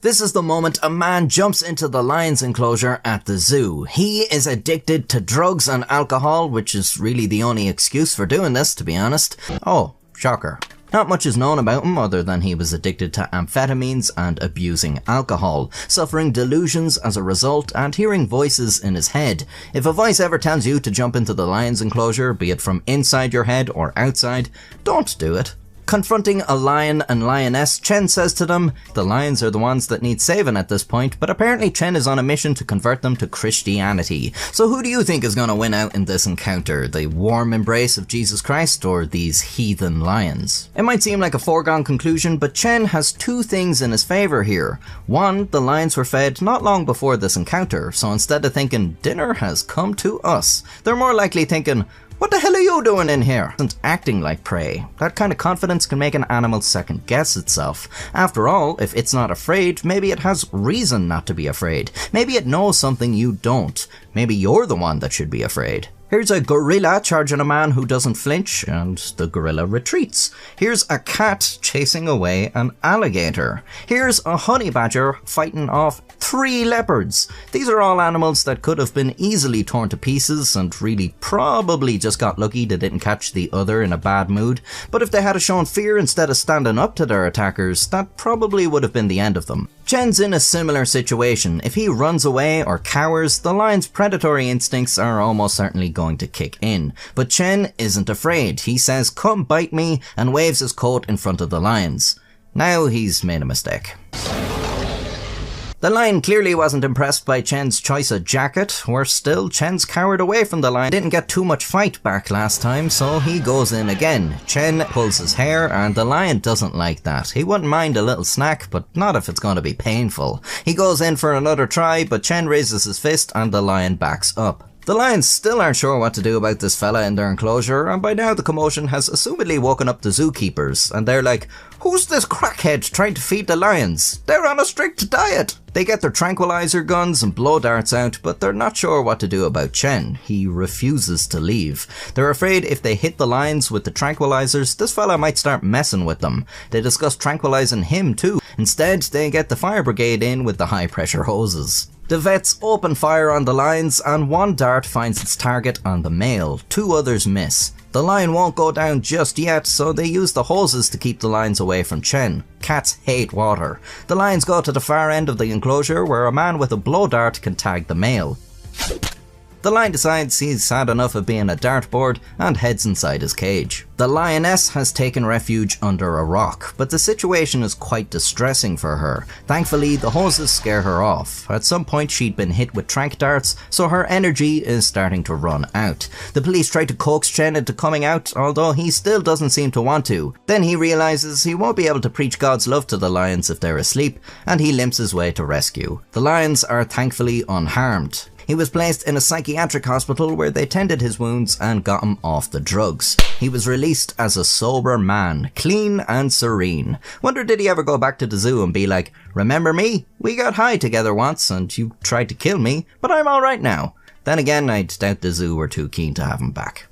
This is the moment a man jumps into the lion's enclosure at the zoo. He is addicted to drugs and alcohol, which is really the only excuse for doing this, to be honest. Oh, shocker. Not much is known about him other than he was addicted to amphetamines and abusing alcohol, suffering delusions as a result and hearing voices in his head. If a voice ever tells you to jump into the lion's enclosure, be it from inside your head or outside, don't do it. Confronting a lion and lioness, Chen says to them, the lions are the ones that need saving at this point, but apparently Chen is on a mission to convert them to Christianity. So who do you think is going to win out in this encounter? The warm embrace of Jesus Christ or these heathen lions? It might seem like a foregone conclusion, but Chen has two things in his favour here. One, the lions were fed not long before this encounter, so instead of thinking, dinner has come to us, they're more likely thinking, what the hell are you doing in here? And acting like prey. That kind of confidence can make an animal second guess itself. After all, if it's not afraid, maybe it has reason not to be afraid. Maybe it knows something you don't. Maybe you're the one that should be afraid. Here's a gorilla charging a man who doesn't flinch, and the gorilla retreats. Here's a cat chasing away an alligator. Here's a honey badger fighting off 3 leopards. These are all animals that could have been easily torn to pieces and really probably just got lucky they didn't catch the other in a bad mood. But if they had shown fear instead of standing up to their attackers, that probably would have been the end of them. Chen's in a similar situation. If he runs away or cowers, the lion's predatory instincts are almost certainly going to kick in. But Chen isn't afraid. He says, "Come bite me," and waves his coat in front of the lions. Now he's made a mistake. The lion clearly wasn't impressed by Chen's choice of jacket. Worse still, Chen's cowered away from the lion. Didn't get too much fight back last time, so he goes in again. Chen pulls his hair, and the lion doesn't like that. He wouldn't mind a little snack, but not if it's going to be painful. He goes in for another try, but Chen raises his fist and the lion backs up. The lions still aren't sure what to do about this fella in their enclosure, and by now the commotion has assumedly woken up the zookeepers, and they're like, who's this crackhead trying to feed the lions? They're on a strict diet! They get their tranquilizer guns and blow darts out, but they're not sure what to do about Chen. He refuses to leave. They're afraid if they hit the lions with the tranquilizers, this fella might start messing with them. They discuss tranquilizing him too. Instead, they get the fire brigade in with the high pressure hoses. The vets open fire on the lions, and one dart finds its target on the male. 2 others miss. The lion won't go down just yet, so they use the hoses to keep the lions away from Chen. Cats hate water. The lions go to the far end of the enclosure where a man with a blow dart can tag the male. The lion decides he's had enough of being a dartboard and heads inside his cage. The lioness has taken refuge under a rock, but the situation is quite distressing for her. Thankfully, the hoses scare her off. At some point she'd been hit with tranq darts, so her energy is starting to run out. The police try to coax Chen into coming out, although he still doesn't seem to want to. Then he realizes he won't be able to preach God's love to the lions if they're asleep, and he limps his way to rescue. The lions are thankfully unharmed. He was placed in a psychiatric hospital where they tended his wounds and got him off the drugs. He was released as a sober man, clean and serene. Wonder did he ever go back to the zoo and be like, remember me? We got high together once and you tried to kill me, but I'm alright now. Then again, I doubt the zoo were too keen to have him back.